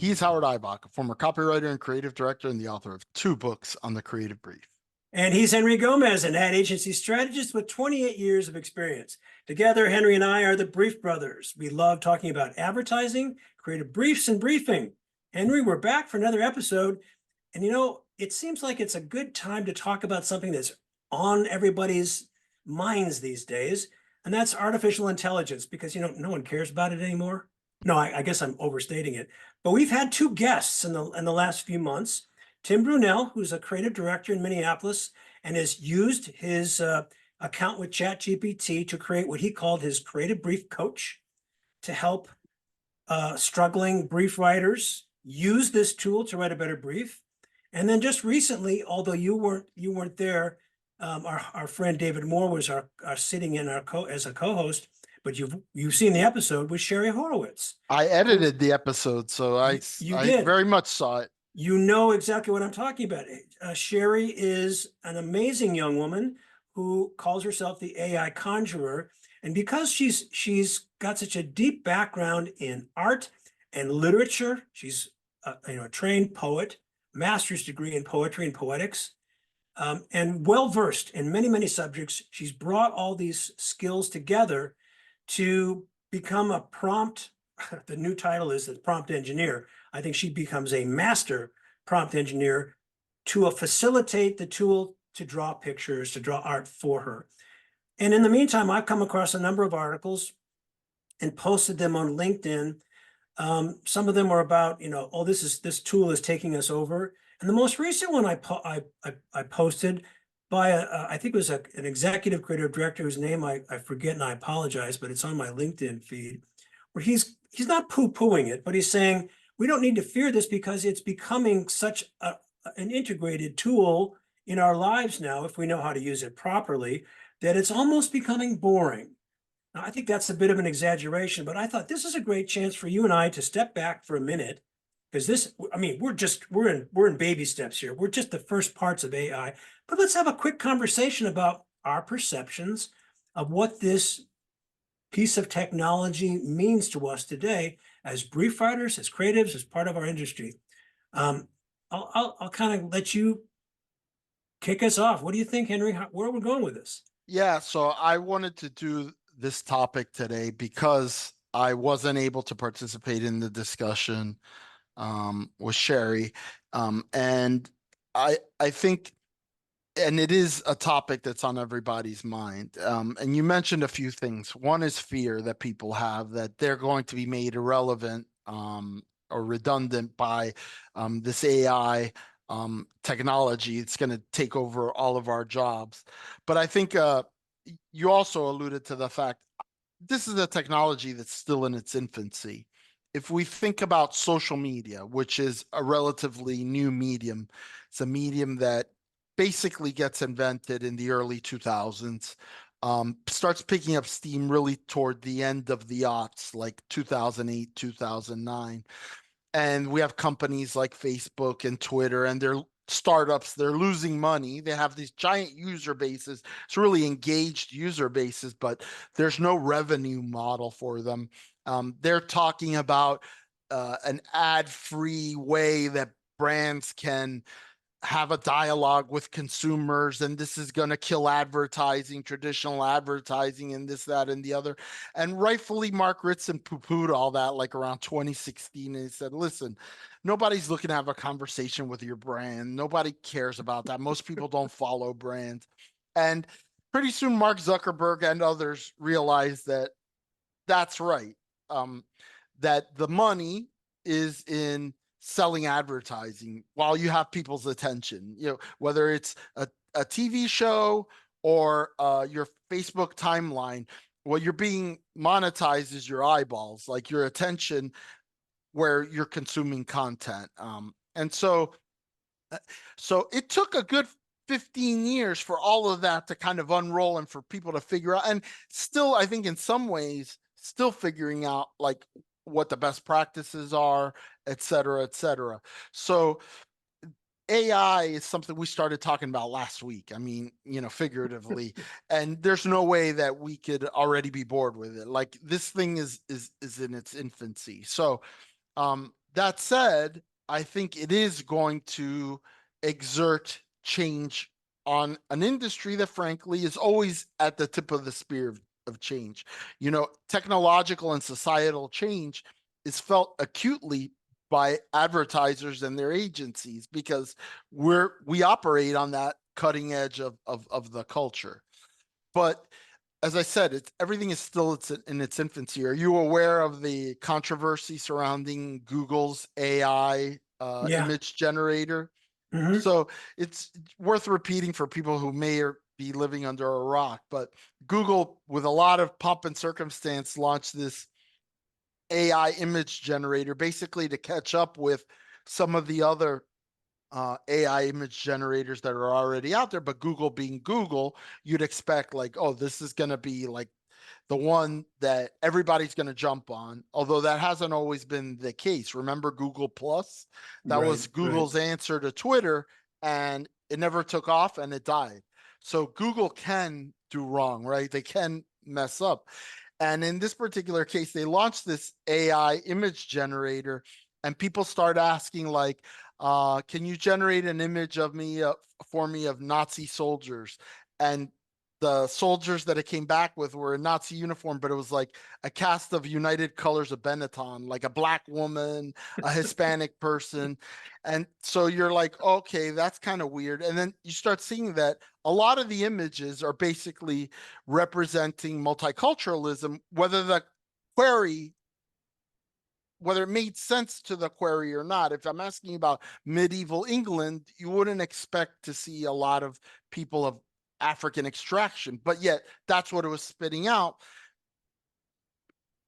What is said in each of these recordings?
He's Howard Eibach, a former copywriter and creative director and the author of 2 books on the creative brief. And he's Henry Gomez, an ad agency strategist with 28 years of experience. Together, Henry and I are the Brief Brothers. We love talking about advertising, creative briefs, and briefing. Henry, we're back for another episode. And it seems like it's a good time to talk about something that's on everybody's minds these days, and that's artificial intelligence, because no one cares about it anymore. No, I guess I'm overstating it. But we've had 2 guests in the last few months. Tim Brunel, who's a creative director in Minneapolis and has used his account with ChatGPT to create what he called his creative brief coach to help struggling brief writers use this tool to write a better brief. And then just recently, although you weren't there, our friend David Moore was our sitting in as a co-host, but you've seen the episode with Sherry Horowitz. I edited the episode, so I very much saw it. You know exactly what I'm talking about. Sherry is an amazing young woman who calls herself the AI conjurer. And because she's got such a deep background in art and literature, she's a trained poet, master's degree in poetry and poetics, and well-versed in many, many subjects. She's brought all these skills together to become a prompt, the new title is the prompt engineer. I think she becomes a master prompt engineer to facilitate the tool to draw pictures, to draw art for her. And in the meantime, I've come across a number of articles and posted them on LinkedIn. Some of them were about, this tool is taking us over. And the most recent one I posted by I think it was an executive creative director whose name I forget, and I apologize, but it's on my LinkedIn feed, where he's not poo-pooing it, but he's saying we don't need to fear this because it's becoming such an integrated tool in our lives now, if we know how to use it properly, that it's almost becoming boring. Now, I think that's a bit of an exaggeration, but I thought this is a great chance for you and I to step back for a minute, because we're in baby steps here. We're just the first parts of AI, but let's have a quick conversation about our perceptions of what this piece of technology means to us today as brief writers, as creatives, as part of our industry. I'll kind of let you kick us off. What do you think, Henry? Where are we going with this? Yeah, so I wanted to do this topic today because I wasn't able to participate in the discussion with Sherry. And I think, and it is a topic that's on everybody's mind. And you mentioned a few things. One is fear that people have that they're going to be made irrelevant or redundant by this AI technology. It's going to take over all of our jobs. But I think you also alluded to the fact this is a technology that's still in its infancy. If we think about social media, which is a relatively new medium, it's a medium that basically gets invented in the early 2000s, starts picking up steam really toward the end of the aughts, like 2008, 2009. And we have companies like Facebook and Twitter, and they're startups, they're losing money. They have these giant user bases. It's really engaged user bases, but there's no revenue model for them. They're talking about an ad-free way that brands can have a dialogue with consumers, and this is going to kill advertising, traditional advertising, and this, that, and the other. And rightfully, Mark Ritson poo-pooed all that like around 2016, and he said, listen, nobody's looking to have a conversation with your brand. Nobody cares about that. Most people don't follow brands. And pretty soon Mark Zuckerberg and others realized that that's right, that the money is in selling advertising while you have people's attention, whether it's a TV show or your Facebook timeline. What you're being monetized is your eyeballs, like your attention, where you're consuming content. And so it took a good 15 years for all of that to kind of unroll and for people to figure out, and still, I think in some ways, still figuring out like what the best practices are, et cetera, et cetera. So AI is something we started talking about last week. I mean, figuratively, and there's no way that we could already be bored with it. Like, this thing is in its infancy. So that said, I think it is going to exert change on an industry that frankly is always at the tip of the spear of change. You know, technological and societal change is felt acutely by advertisers and their agencies because we operate on that cutting edge of the culture. But as I said, it's everything is still in its infancy. Are you aware of the controversy surrounding Google's AI Yeah. image generator? Hmm. So it's worth repeating for people who may be living under a rock. But Google, with a lot of pomp and circumstance, launched this AI image generator basically to catch up with some of the other AI image generators that are already out there. But Google being Google, you'd expect like, oh, this is going to be like the one that everybody's going to jump on, although that hasn't always been the case. Remember Google Plus? That Right, was right. Google's answer to Twitter, and it never took off and it died. So Google can do wrong, right? They can mess up. And in this particular case, they launched this AI image generator, and people start asking, like, can you generate an image of me for me of Nazi soldiers? And the soldiers that it came back with were in Nazi uniform, but it was like a cast of United Colors of Benetton, like a black woman, a Hispanic person. And so you're like, okay, that's kind of weird. And then you start seeing that a lot of the images are basically representing multiculturalism, query whether it made sense to the query or not. If I'm asking about medieval England, you wouldn't expect to see a lot of people of African extraction, but yet that's what it was spitting out.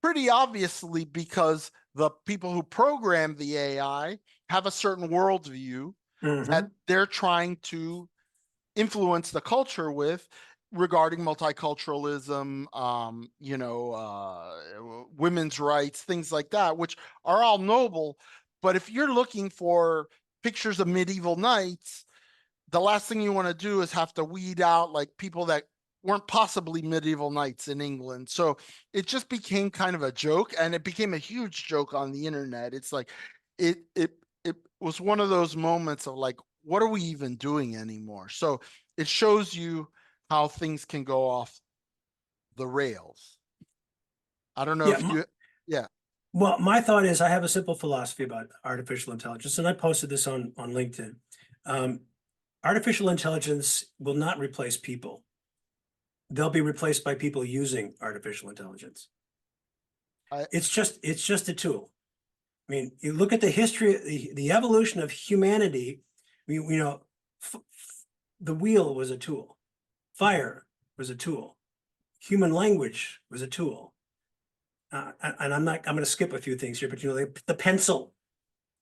Pretty obviously, because the people who program the AI have a certain worldview that Hmm. they're trying to influence the culture with regarding multiculturalism, women's rights, things like that, which are all noble. But if you're looking for pictures of medieval knights, the last thing you want to do is have to weed out like people that weren't possibly medieval knights in England. So it just became kind of a joke, and it became a huge joke on the internet. It's like it was one of those moments of like, what are we even doing anymore? So it shows you how things can go off the rails. I don't know Yeah. if you, yeah, Well, my thought is I have a simple philosophy about artificial intelligence, and I posted this on LinkedIn. Um, Artificial intelligence will not replace people. They'll be replaced by people using artificial intelligence. I, It's just a tool. I mean, you look at the history, the evolution of humanity. F- the wheel was a tool. Fire was a tool. Human language was a tool. And I'm going to skip a few things here, but the pencil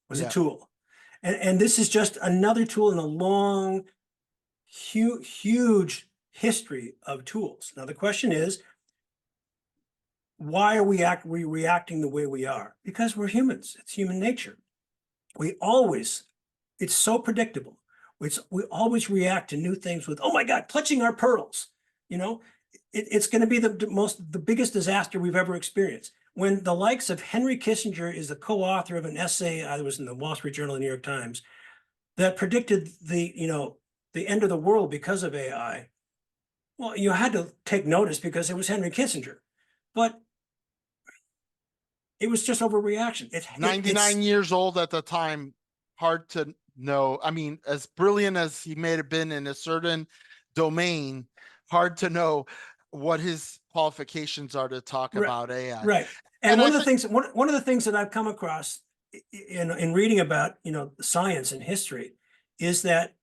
was a yeah. tool. And this is just another tool in a long, huge history of tools. Now, the question is, why are we reacting the way we are? Because we're humans. It's human nature. We always, it's so predictable. We always react to new things with, oh my God, clutching our pearls. You know, it's going to be the biggest disaster we've ever experienced. When the likes of Henry Kissinger is the co-author of an essay, I was in the Wall Street Journal, the New York Times, that predicted the end of the world because of AI. Well, you had to take notice because it was Henry Kissinger, but it was just overreaction. 99 years old at the time, hard to know. I mean, as brilliant as he may have been in a certain domain, hard to know what his qualifications are to talk Right, about AI. right. And And one I of the think, things, one of the things that I've come across in reading about, science and history is that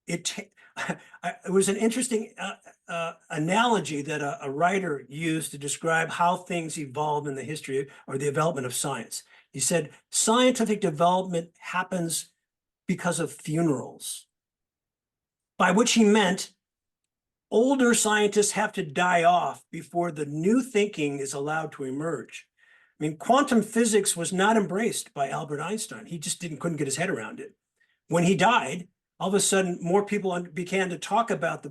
it it was an interesting analogy that a writer used to describe how things evolve in the history or the development of science. He said scientific development happens because of funerals, by which he meant older scientists have to die off before the new thinking is allowed to emerge. I mean, quantum physics was not embraced by Albert Einstein. He just couldn't get his head around it. When he died, all of a sudden, more people began to talk about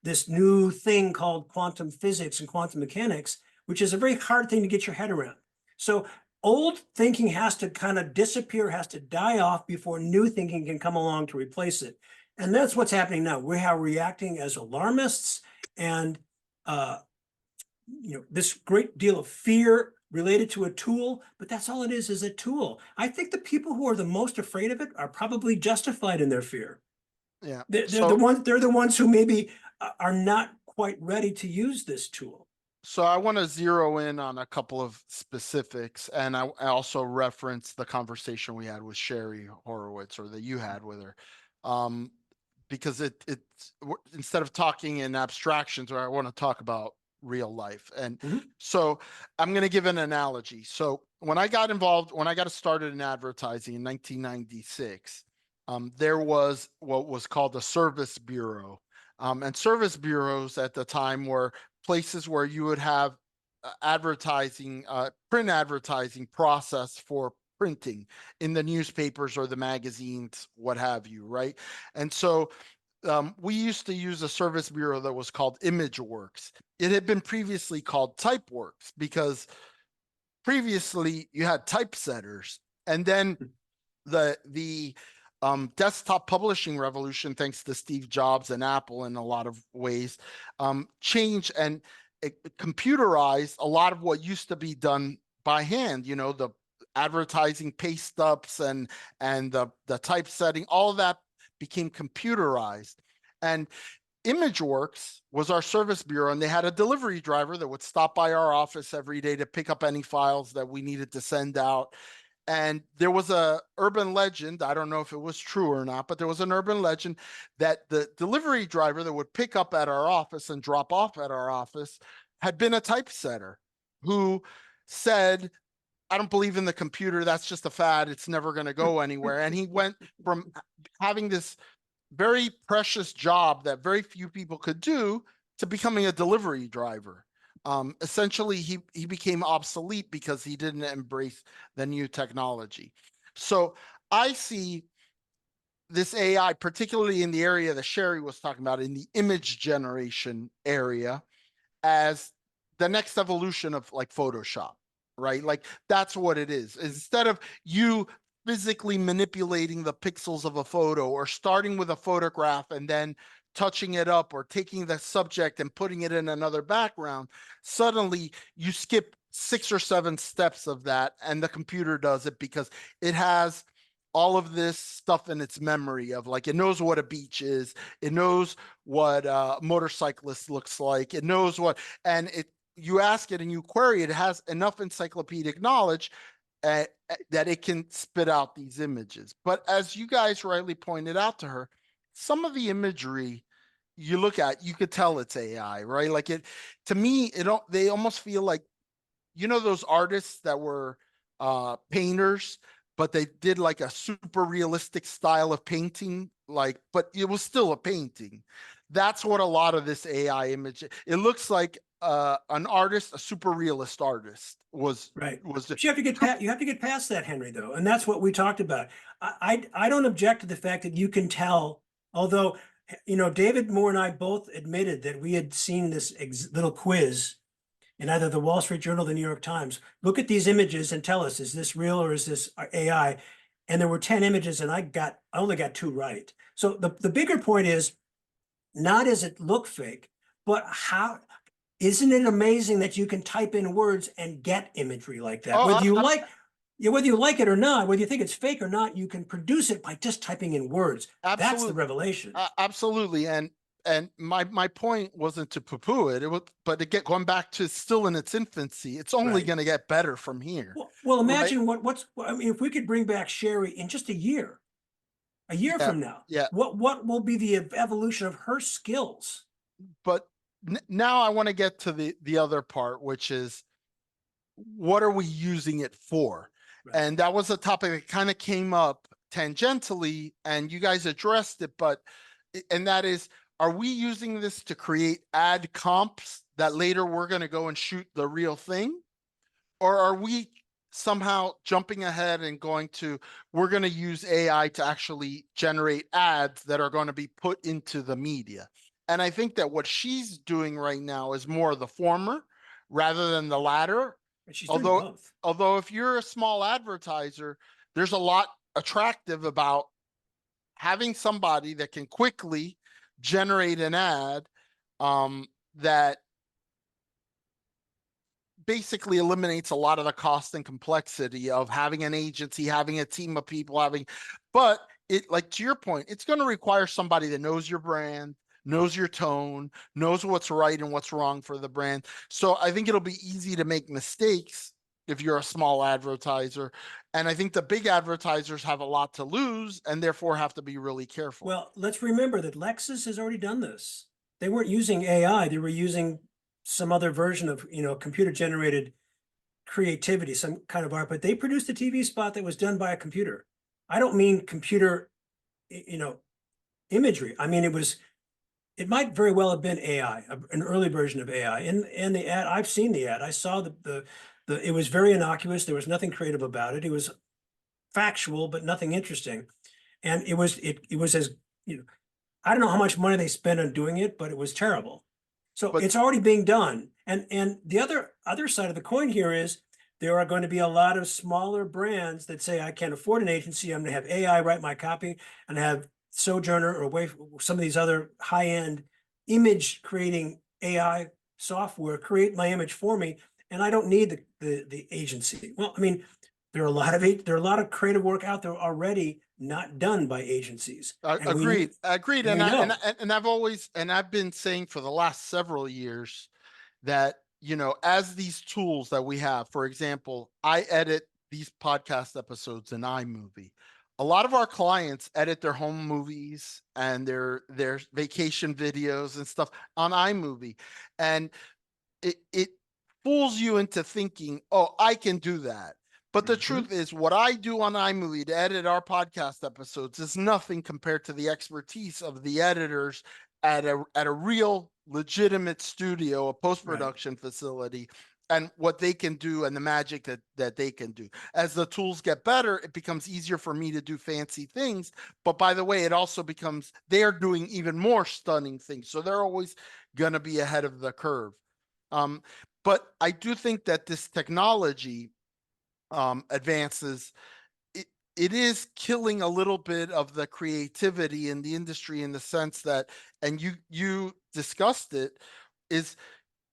this new thing called quantum physics and quantum mechanics, which is a very hard thing to get your head around. So old thinking has to kind of disappear, has to die off before new thinking can come along to replace it. And that's what's happening now. We are reacting as alarmists and uh, this great deal of fear related to a tool, but that's all it is a tool. I think the people who are the most afraid of it are probably justified in their fear. Yeah. They're the ones who maybe are not quite ready to use this tool. So I want to zero in on a couple of specifics, and I also reference the conversation we had with Sherry Horowitz, or that you had with her, um, because instead of talking in abstractions, or I want to talk about real life. And Mhm. so I'm going to give an analogy. So when I got started in advertising in 1996, there was what was called a service bureau. And service bureaus at the time were places where you would have print advertising process for printing in the newspapers or the magazines, what have you, right? And so we used to use a service bureau that was called ImageWorks. It had been previously called TypeWorks because previously you had typesetters, and then the desktop publishing revolution, thanks to Steve Jobs and Apple in a lot of ways, changed and it computerized a lot of what used to be done by hand. The advertising paste stubs and the typesetting, all of that became computerized. And ImageWorks was our service bureau, and they had a delivery driver that would stop by our office every day to pick up any files that we needed to send out. And there was a urban legend, I don't know if it was true or not, but there was an urban legend that the delivery driver that would pick up at our office and drop off at our office had been a typesetter who said, I don't believe in the computer. That's just a fad. It's never going to go anywhere. And he went from having this very precious job that very few people could do to becoming a delivery driver. Essentially, he became obsolete because he didn't embrace the new technology. So I see this AI, particularly in the area that Sherry was talking about, in the image generation area, as the next evolution of like Photoshop, right? Like that's what it is. Instead of you physically manipulating the pixels of a photo or starting with a photograph and then touching it up or taking the subject and putting it in another background, suddenly you skip 6 or 7 steps of that and the computer does it because it has all of this stuff in its memory of, like, it knows what a beach is, it knows what a motorcyclist looks like, it knows what, and you ask it and you query it, it has enough encyclopedic knowledge that it can spit out these images. But as you guys rightly pointed out to her, some of the imagery you look at, you could tell it's AI, right? Like to me, they almost feel like, those artists that were painters, but they did like a super realistic style of painting, like, but it was still a painting. That's what a lot of this AI image, it looks like an artist, a super realist artist Right. was But you have to get past that, Henry, though. And that's what we talked about. I don't object to the fact that you can tell, although, David Moore and I both admitted that we had seen this little quiz in either the Wall Street Journal or the New York Times. Look at these images and tell us, is this real or is this AI? And there were 10 images and I only got 2 right. So the bigger point is, not does it look fake, but how, isn't it amazing that you can type in words and get imagery like that? oh Whether you like it or not, whether you think it's fake or not, you can produce it by just typing in words. That's the absolutely. revelation. Absolutely. And my point wasn't to poo-poo it. It was, but to get going back to still in its infancy, it's only Right. going to get better from here. Well, Right. imagine I mean, if we could bring back Sherry in just a year Yeah. from now, Yeah. what will be the evolution of her skills? But now I want to get to the other part, which is, what are we using it for? Right. And that was a topic that kind of came up tangentially, and you guys addressed it, and that is, are we using this to create ad comps that later we're going to go and shoot the real thing? Or are we somehow jumping ahead and we're going to use AI to actually generate ads that are going to be put into the media? And I think that what she's doing right now is more the former rather than the latter. And she's doing Although, both. although if you're a small advertiser, there's a lot attractive about having somebody that can quickly generate an ad that basically eliminates a lot of the cost and complexity of having an agency, having a team of people, but it, like to your point, it's going to require somebody that knows your brand, knows your tone, knows what's right and what's wrong for the brand. So I think it'll be easy to make mistakes if you're a small advertiser. And I think the big advertisers have a lot to lose and therefore have to be really careful. Well, let's remember that Lexus has already done this. They weren't using AI, they were using some other version of, computer generated creativity, some kind of art, but they produced a TV spot that was done by a computer. I don't mean computer, imagery. I mean, it might very well have been AI, an early version of AI. And the ad, I've seen the ad. I saw it was very innocuous. There was nothing creative about it. It was factual, but nothing interesting. And it was as, I don't know how much money they spent on doing it, but it was terrible. So But it's already being done. And the other side of the coin here is there are going to be a lot of smaller brands that say, I can't afford an agency. I'm going to have AI write my copy and have Sojourner or some of these other high-end image creating AI software create my image for me. And I don't need the agency. Well, I mean, there are a lot of creative work out there already not done by agencies. And agreed, agreed. we know. And I've been saying for the last several years that, as these tools that we have, for example, I edit these podcast episodes in iMovie. A lot of our clients edit their home movies and their vacation videos and stuff on iMovie. And it fools you into thinking, oh, I can do that. But the truth is, what I do on iMovie to edit our podcast episodes is nothing compared to the expertise of the editors at a real legitimate studio, a Right. post-production facility, and what they can do and the magic that they can do. As the tools get better, it becomes easier for me to do fancy things. But by the way, it also becomes they're doing even more stunning things. So they're always gonna be ahead of the curve. Um, but I do think that this technology advances, it, it is killing a little bit of the creativity in the industry in the sense that, and you discussed it, is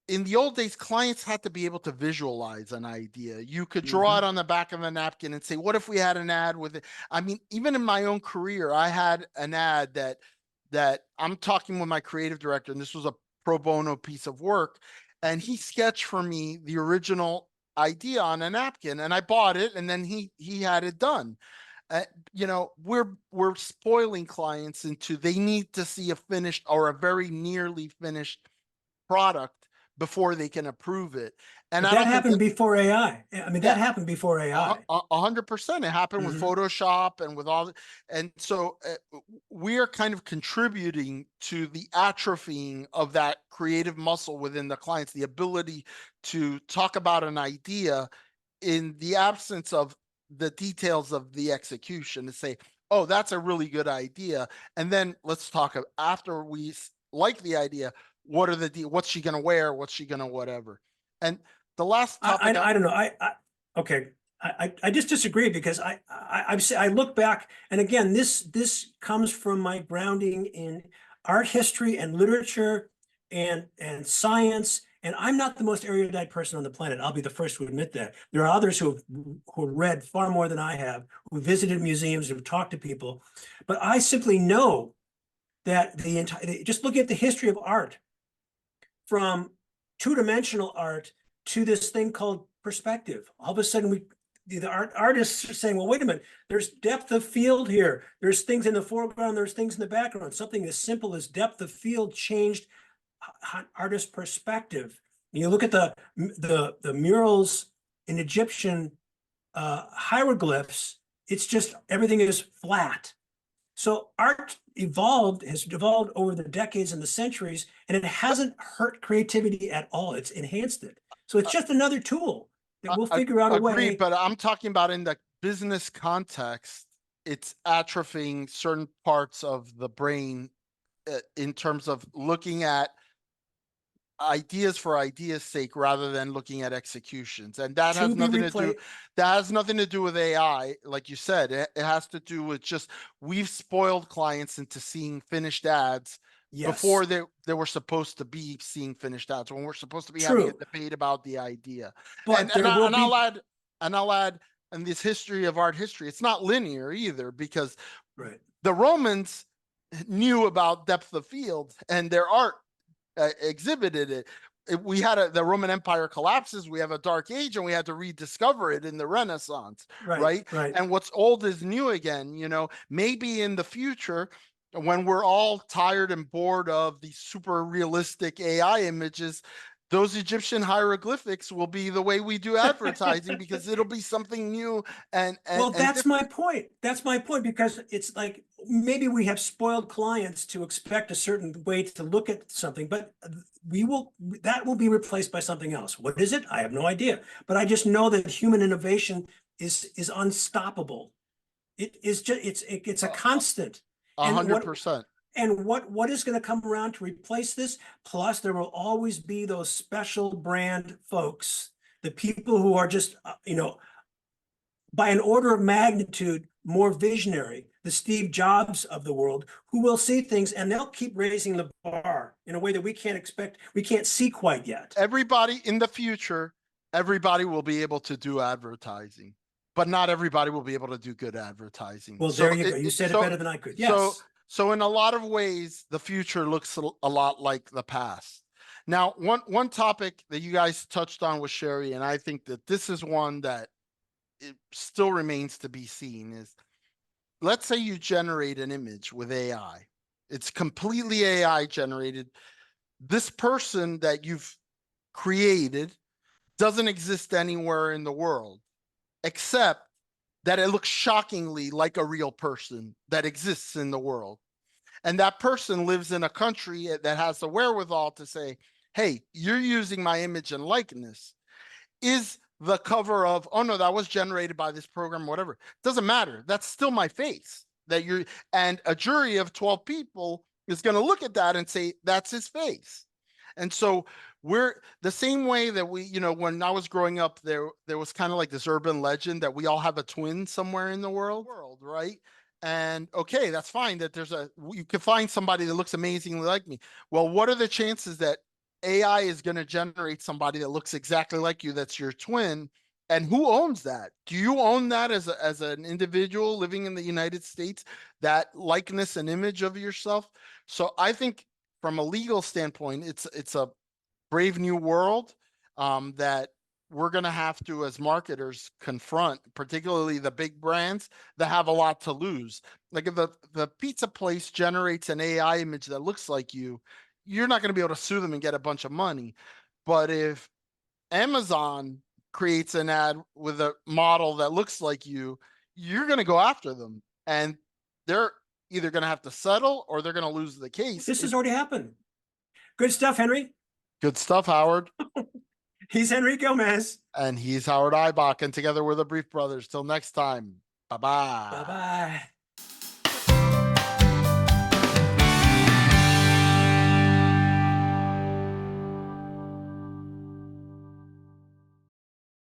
in the old days, clients had to be able to visualize an idea. You could draw Mm-hmm. it on the back of a napkin and say, what if we had an ad with it? I mean, even in my own career, I had an ad that I'm talking with my creative director, and this was a pro bono piece of work. And he sketched for me the original idea on a napkin, and I bought it, and then he had it done. Uh, we're spoiling clients into they need to see a finished or a very nearly finished product before they can approve it. And But I that don't think happened that, before AI. I mean, yeah, that happened before a AI. 100%. It happened with Mm-hmm. Photoshop and with all, and so we are kind of contributing to the atrophying of that creative muscle within the clients, the ability to talk about an idea in the absence of the details of the execution to say, oh, that's a really good idea. And then let's talk after we like the idea, what's she going to wear? What's she going to whatever? And the last topic, I don't know. Okay. I just disagree because I look back and again, this comes from my grounding in art history and literature and science. And I'm not the most erudite person on the planet. I'll be the first to admit that. There are others who read far more than I have, who visited museums, who've talked to people. But I simply know that just looking at the history of art, from two-dimensional art to this thing called perspective. All of a sudden, the artists are saying, well, wait a minute, there's depth of field here. There's things in the foreground, there's things in the background. Something as simple as depth of field changed artist perspective. You look at the murals in Egyptian hieroglyphs, it's just everything is flat. So art has evolved over the decades and the centuries, and it hasn't hurt creativity at all. It's enhanced it. So it's just another tool that we'll figure out a agreed, way. but I'm talking about in the business context, it's atrophying certain parts of the brain in terms of looking at ideas for ideas sake rather than looking at executions. And that To has be nothing to do, replaced. that has nothing to do with AI. Like you said, it has to do with just, we've spoiled clients into seeing finished ads Yes, before they were supposed to be seeing finished ads, when we're supposed to be having a true. debate about the idea. But And there will I'll be, add, and I'll add, in this history of art history, it's not linear either, because right, the Romans knew about depth of field, and their art exhibited it. We had the Roman Empire collapses, we have a dark age, and we had to rediscover it in the Renaissance, right, right? right. And what's old is new again. Maybe in the future, when we're all tired and bored of these super realistic AI images, those Egyptian hieroglyphics will be the way we do advertising, because it'll be something new Well, and that's my different. point. That's my point, because it's like maybe we have spoiled clients to expect a certain way to look at something, but that will be replaced by something else. What is it? I have no idea. But I just know that human innovation is unstoppable. It is just it's a constant. A And hundred percent. what is going to come around to replace this? Plus, there will always be those special brand folks, the people who are just by an order of magnitude more visionary, the Steve Jobs of the world, who will see things and they'll keep raising the bar in a way that we can't see quite yet. Everybody in the future, everybody will be able to do advertising, but not everybody will be able to do good advertising. Well, there you go. You said it better than I could. So, Yes. so in a lot of ways, the future looks a lot like the past. Now, one topic that you guys touched on was Sherry, and I think that this is one that it still remains to be seen, is, let's say you generate an image with AI. It's completely AI generated. This person that you've created doesn't exist anywhere in the world, except that it looks shockingly like a real person that exists in the world. And that person lives in a country that has the wherewithal to say, hey, you're using my image and likeness. Is the cover of, oh no, that was generated by this program, whatever. Doesn't matter. That's still my face that you're, and a jury of 12 people is going to look at that and say, that's his face. And so we're the same way that when I was growing up, there was kind of like this urban legend that we all have a twin somewhere in the world, right? And okay, that's fine that you can find somebody that looks amazingly like me. Well, what are the chances that AI is going to generate somebody that looks exactly like you, that's your twin? And who owns that? Do you own that as an individual living in the United States, that likeness and image of yourself? So I think from a legal standpoint, it's a brave new world that we're going to have to, as marketers, confront, particularly the big brands that have a lot to lose. Like if the pizza place generates an AI image that looks like you're not going to be able to sue them and get a bunch of money. But if Amazon creates an ad with a model that looks like you're going to go after them, and they're either going to have to settle or they're going to lose the case. This has already happened. Good stuff, Henry. Good stuff, Howard. He's Henry Gomez. And he's Howard Eibach, and together we're the Brief Brothers. Till next time, bye Bye bye. bye.